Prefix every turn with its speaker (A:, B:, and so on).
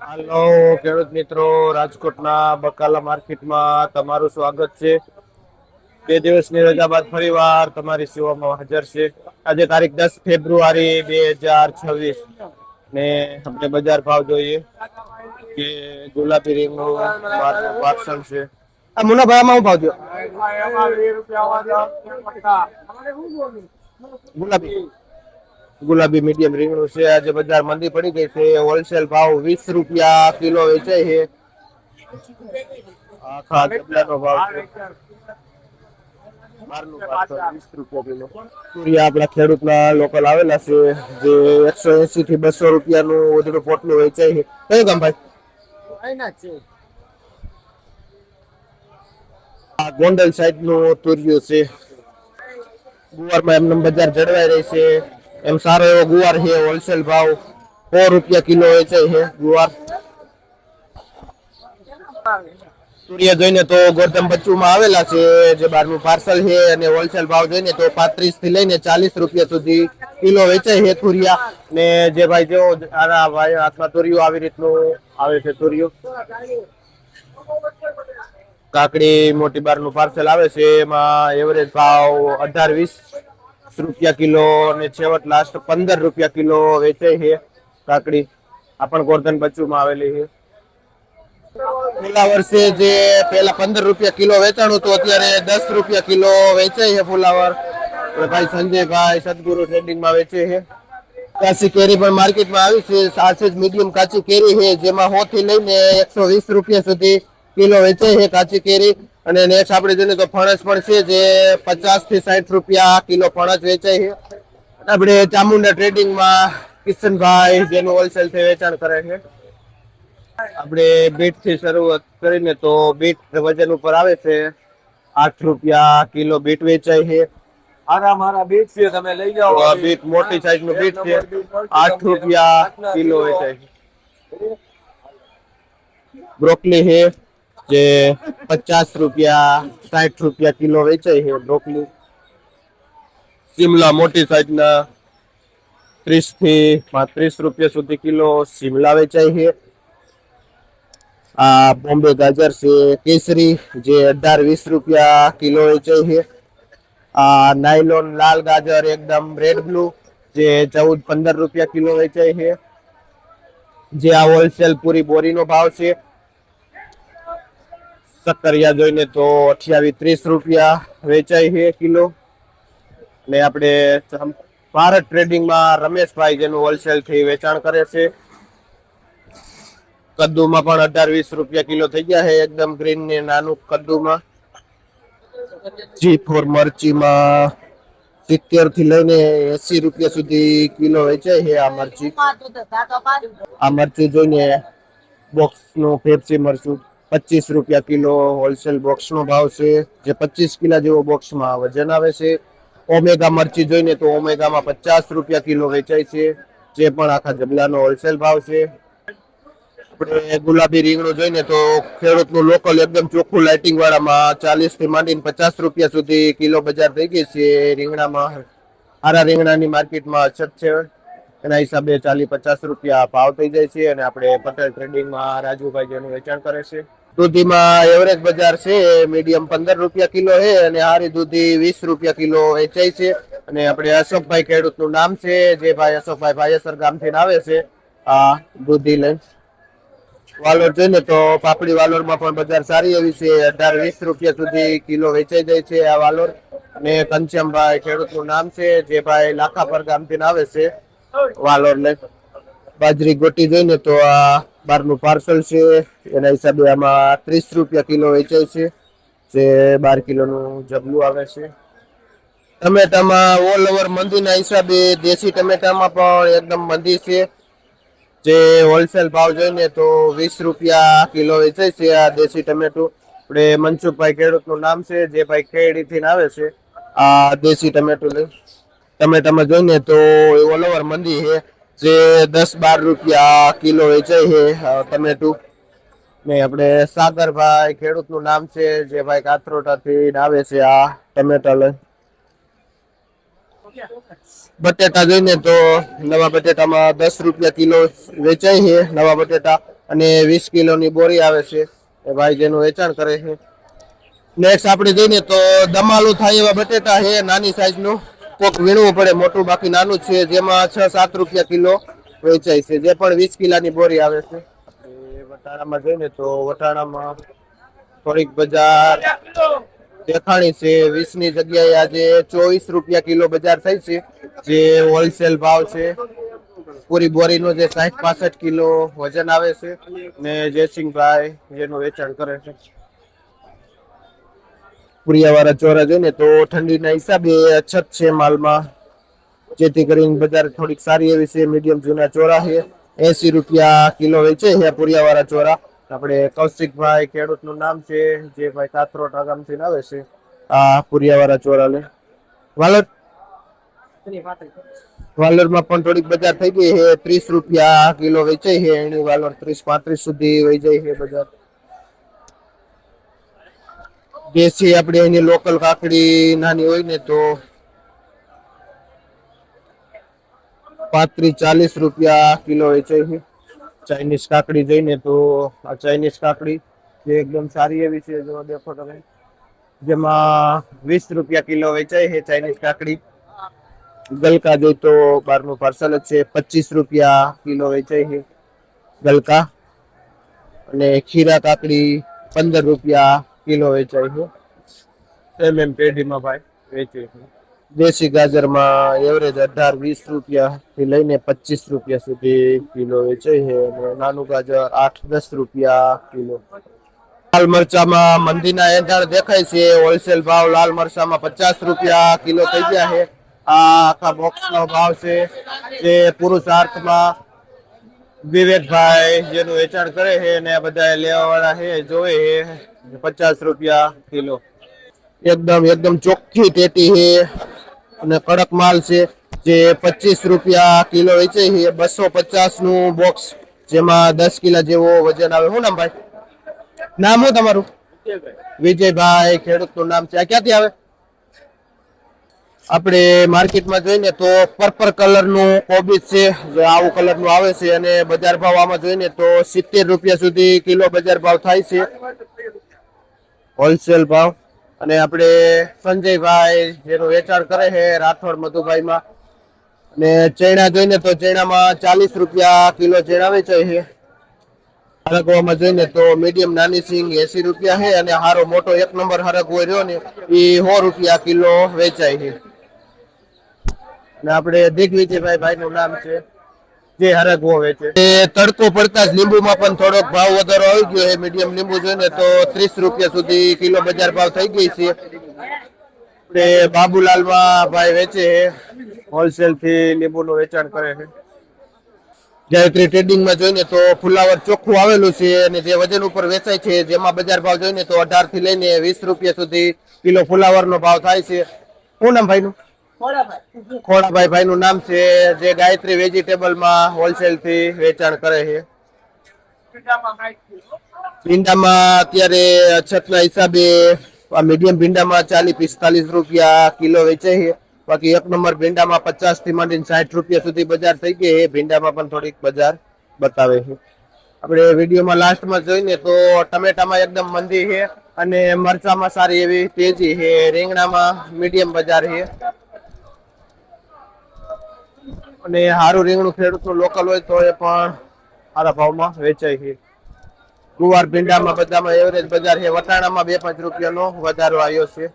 A: હાલો ખેડૂત મિત્રો, રાજકોટના બકાલા માર્કેટમાં તમારું સ્વાગત છે। 2 દિવસની રજા બાદ ફરીવાર તમારી સેવામાં હાજર છે। આજે તારીખ 10 ફેબ્રુઆરી 2026 ને આપણે બજાર ભાવ જોઈએ કે ગુલાબી રીંગણું પાર્સલ છે। આ મુનાભાઈ આમાં હું ભાવ થયો ગુલાબી ગુલાબી મીડિયમ રીંગણું છે। આજે બજાર મંદી પડી ગઈ છે। હોલસેલ ભાવ 20 રૂપિયા કિલો વેચાય છે। આખા જબલાનો ભાવ છે 20 રૂપિયા કિલો। તુરિયા આપણા ખેડૂતના લોકલ આવેલા છે જે 180 થી 200 રૂપિયાનું વધુ પોટલું વેચાય છે। કયું ગામ ભાઈ? આ ગોંડલ સાઈડ નું તુરિયું છે। ગુવારમાં એમને બજાર જળવાઈ રહી છે। એમ સારો એવો ગુવાર છે। હોલસેલ ભાવ 100 રૂપિયા કિલો વેચાય છે ગુવાર। તુરિયા જોઈને તો ગોરધમ બચ્ચુમાં આવેલા છે જે 12મું પાર્સલ છે અને હોલસેલ ભાવ જોઈને તો 35 થી લઈને 40 રૂપિયા સુધી કિલો વેચાય છે તુરિયા। ને જે ભાઈ જો આના ભાઈ હાથમાં તુરિયું આવી રીતનું આવે છે તુરિયું। કાકડી મોટી 12નું પાર્સલ આવે છે એમાં એવરેજ ભાવ 18-20 રૂપિયા કિલો અને છેવટ લાસ્ટ 15 રૂપિયા કિલો વેચાય છે કાકડી। આ પણ ગોરધન બચ્ચુમાં આવેલી છે। ફુલાવર છે જે પહેલા 15 રૂપિયા કિલો વેચાણું તો અત્યારે 10 રૂપિયા કિલો વેચાય છે ફુલાવર। ભાઈ સંજયભાઈ સદગુરુ ટ્રેડિંગમાં વેચે છે। કાચી કેરી પણ માર્કેટમાં આવી છે। સાચે જ મીડિયમ કાચી કેરી છે જેમાં 100 થી લઈને 120 રૂપિયા સુધી કિલો વેચાય છે કાચી કેરી। અને નેક્સ્ટ આપણે જોઈએ તો ફણસ પણ છે જે 50 થી 60 રૂપિયા કિલો ફણસ વેચાય છે। આપણે ચામુંડા ટ્રેડિંગમાં કિશનભાઈ જેનું હોલસેલ થી વેચાણ કરે છે। આપણે બીટ થી શરૂઆત કરીને તો બીટ વજન ઉપર આવે છે 8 રૂપિયા કિલો બીટ વેચાય છે।
B: મારા બીટ છે, તમે લઈ જાઓ।
A: બીટ મોટી સાઈઝ નું બીટ છે 8 રૂપિયા કિલો વેચાય છે। બ્રોકલી છે જે 50 રૂપિયા 60 રૂપિયા કિલો વેચાય છે બ્રોકલી। શિમલા મોટી સાઈઝ ના 30 થી 35 રૂપિયા સુધી કિલો શિમલા વેચાય છે। આ બોમ્બે ગાજર છે કેસરી જે 18-20 રૂપિયા કિલો વેચાય છે। આ નાયલોન લાલ ગાજર એકદમ રેડ બ્લુ જે 14-15 રૂપિયા કિલો વેચાય છે। જે આ હોલસેલ પૂરી બોરીનો ભાવ છે। સક્કરિયા જોઈને તો 28-30 રૂપિયા વેચાય છે કિલો। ને આપણે ભારત ટ્રેડિંગમાં રમેશભાઈ જેનું હોલસેલ થી વેચાણ કરે છે। કદ્દુમાં પણ 18-20 રૂપિયા કિલો થઈ ગયા છે એકદમ ગ્રીન ને નાનું કદ્દુમાં। G4 મરચીમાં 70 થી લઈને 80 રૂપિયા સુધી કિલો વેચાય છે આ મરચી। આ મરચી જોઈને બોક્સ નું પેપ્સી મરચું 25 રૂપિયા કિલો હોલસેલ બોક્સ નો ભાવ છે જે 25 કિલા જેવો બોક્સમાં વજન આવે છે। ઓમેગા મરચી જોઈને તો ઓમેગામાં 50 રૂપિયા કિલો વેચાય છે જે પણ આખા જબલાનો હોલસેલ ભાવ છે। આપણે ગુલાબી રીંગણું જોઈને તો ખેડૂતનું લોકલ એકદમ ચોખ્ખું લાઇટિંગ વાળામાં 40 થી માંડીને 50 રૂપિયા સુધી કિલો બજાર થઈ ગઈ છે રીંગણામાં। આરા રીંગણાની માર્કેટમાં અછત છે એના હિસાબે 40-50 રૂપિયા ભાવ થઈ જાય છે। અને આપણે પટેલ ટ્રેડિંગમાં રાજુભાઈ જેનું વેચાણ કરે છે। દૂધીમાં એવરેજ બજાર છે મીડિયમ 15 રૂપિયા કિલો છે અને હારી દૂધી 20 રૂપિયા કિલો વેચાય છે। અને આપણે અશોકભાઈ ખેડૂતનું નામ છે જે ભાઈ અશોકભાઈ ભાયસર ગામથી આવે છે આ દૂધી લઈને। વાલોર જોઈને તો પાપડી વાલોરમાં પણ બજાર સારી એવી છે 18-20 રૂપિયા સુધી કિલો વેચાઈ જાય છે આ વાલોર। અને ઘનશ્યામભાઈ ખેડૂતનું નામ છે જે ભાઈ લાખાપર ગામથી આવે છે વાલોર લઈ। બાજરી ગોટી જોઈને તો આ 12નું પાર્સલ છે એના હિસાબે આમાં 30 રૂપિયા કિલો વેચાય છે જે 12 કિલોનું જબલું આવે છે। ટમેટામાં ઓલ ઓવર મંદીના હિસાબે દેશી ટમેટામાં પણ એકદમ મંદી છે જે હોલસેલ ભાવ જોઈને તો 20 રૂપિયા કિલો વેચાય છે આ દેશી ટમેટું। આપણે મનસુખભાઈ ખેડૂતનું નામ છે જે ભાઈ ખેડીથી આવે છે આ દેશી ટમેટું લઈ। ટમેટામાં જોઈને તો ઓલ ઓવર મંદી છે જે 10-12 રૂપિયા કિલો વેચાય છે ટમેટું। ને આપણે સાગરભાઈ ખેડૂતનું નામ છે જે ભાઈ કાથરોટાથી આવે છે આ ટમેટા લઈ। બટેટા જોઈને તો નવા બટેટામાં 10 રૂપિયા કિલો વેચાય છે નવા બટેટા। અને 20 કિલોની બોરી આવે છે એ ભાઈ જેનું વેચાણ કરે છે. નેક્સ્ટ આપણે જોઈએ તો દમાલું થાય એવા બટેટા છે નાની સાઈઝનું. કોક વીણવું પડે મોટું, બાકી નાનું છે, જેમાં 6-7 રૂપિયા કિલો વેચાય છે, જે પણ 20 કિલાની બોરી આવે છે. એ વટાણામાં જોઈએ તો વટાણામાં થોડીક બજાર દેખાણી છે. 20 ની જગ્યાએ આજે 24 રૂપિયા કિલો બજાર થઈ છે, જે હોલસેલ ભાવ છે. પૂરી બોરીનો જે 60-65 કિલો વજન આવે છે. ને જયસિંહભાઈ જેનું વેચાણ કરે છે. પુરિયાવાળા ચોરા જોઈએ તો ઠંડીના હિસાબે અછત છે માલમાં, જેથી કરીને બજાર થોડીક સારી એવી છે. મીડિયમ જૂના ચોરા છે 80 રૂપિયા કિલો વેચે છે પુરિયાવાળા ચોરા. આપણે કૌશિકભાઈ ખેડૂતનું નામ છે, જે ભાઈ કાથરોટ ગામથી આવે છે આ પુરિયાવાળા ચોરા લે. વાલોરમાં પણ થોડીક બજાર થઈ ગઈ છે. 30 રૂપિયા કિલો વેચાય છે એની વાલોર. 30-35 સુધી વહી જાય છે બજાર. દેશી આપણે એની લોકલ કાકડી નાની હોય ને તો 35-40 રૂપિયા કિલો વેચાય છે. ચાઇનીઝ કાકડી જોઈને તો આ ચાઇનીઝ કાકડી જે એકદમ સારી એવી છે, જો દેખો તમે, જેમાં 20 રૂપિયા કિલો વેચાય છે ચાઇનીઝ કાકડી. ગલકા જોઈ તો બહારનું પાર્સલ જ છે, 25 રૂપિયા કિલો વેચાય છે ગલકા. અને ખીરા કાકડી 15 રૂપિયા કિલો વેચાય છે. એમ પેઢીમાં ભાઈ વેચે છે. દેશી ગાજરમાં એવરેજ 18-20 રૂપિયા થી લઈને 25 રૂપિયા સુધી કિલો વેચાય છે. અને નાનું ગાજર 8-10 રૂપિયા કિલો. લાલ મરચામાં મંદીના એંધાણ દેખાય છે. હોલસેલ ભાવ લાલ મરચામાં 50 રૂપિયા કિલો થઈ ગયા છે. આ આખા બોક્સનો ભાવ છે, જે પુરુષાર્થમાં વિવેકભાઈ જેનું વેચાણ કરે છે ને બધા લેવા વાળા છે જોવે છે 50 રૂપિયા કિલો. એકદમ ચોખ્ખી ટેટી છે અને કડક માલ છે, જે 25 રૂપિયા કિલો વેચાય છે. 250 નું બોક્સ, જેમાં 10 કિલા જેવો વજન આવે. શું નામ ભાઈ? નામ શું તમારું? વિજયભાઈ ખેડૂતનું નામ છે. આ ક્યાંથી આવે? આપણે માર્કેટમાં જોઈને તો પર્પલ કલરનું કોબીજ છે, જે આવું કલરનું આવે છે. અને બજાર ભાવ આમાં જોઈને તો 70 રૂપિયા સુધી કિલો બજાર ભાવ થાય છે, હોલસેલ ભાવ. અને આપણે સંજયભાઈ જેનું વેચાણ કરે છે રાઠોડ મધુભાઈમાં. અને ચણા જોઈને તો ચણામાં 40 રૂપિયા કિલો ચણા વેચાય છે. હરગવામાં જોઈને તો મીડિયમ નાની સિંગ 80 રૂપિયા છે, અને હારો મોટો 1 નંબર હરગવો રહ્યો ને એ 100 રૂપિયા કિલો વેચાય છે. અને આપણે દિગ્વિજયભાઈ ભાઈનું નામ છે, જે હરગવો વેચે. તડકો પડતા જ લીંબુમાં પણ થોડોક ભાવ વધારો આવી ગયો છે. મીડિયમ લીંબુ જોઈને તો 30 રૂપિયા સુધી કિલો બજાર ભાવ થઈ ગઈ છે. આપણે બાબુલાલમાં ભાઈ વેચે છે, હોલસેલ થી લીંબુનું વેચાણ કરે છે. ગાયત્રી ટ્રેડિંગમાં જોઈને તો ફુલાવર ચોખ્ખું આવેલું છે, અને જે વજન ઉપર વેચાય છે, જેમાં બજાર ભાવ જોઈને તો 18 થી લઈને 20 રૂપિયા સુધી કિલો ફુલાવરનો ભાવ થાય છે. શું નામ ભાઈનું? ખોડાભાઈ ભાઈનું નામ છે, જે ગાયત્રી વેજીટેબલમાં હોલસેલ થી વેચાણ કરે છે. ભીંડામાં અત્યારે અછતના હિસાબે આ મીડિયમ ભીંડામાં 40-45 રૂપિયા કિલો વેચાય છે. બાકી 1 નંબર ભીંડામાં 50 થી માંડીને 60 રૂપિયા સુધી બજાર થઈ ગઈ છે. ભીંડામાં પણ થોડીક બજાર બતાવે છે. આપણે વિડીયોમાં લાસ્ટમાં જોઈને તો ટમેટામાં એકદમ મંદી છે, અને મરચામાં સારી એવી તેજી છે. રીંગણામાં મીડિયમ બજાર છે, અને સારું રીંગણું ખેડૂતનું લોકલ હોય તો એ પણ સારા ભાવમાં વેચાય છે. ગુવાર ભીંડામાં બધામાં એવરેજ બજાર છે. વટાણામાં 2-5 રૂપિયાનો વધારો આવ્યો છે.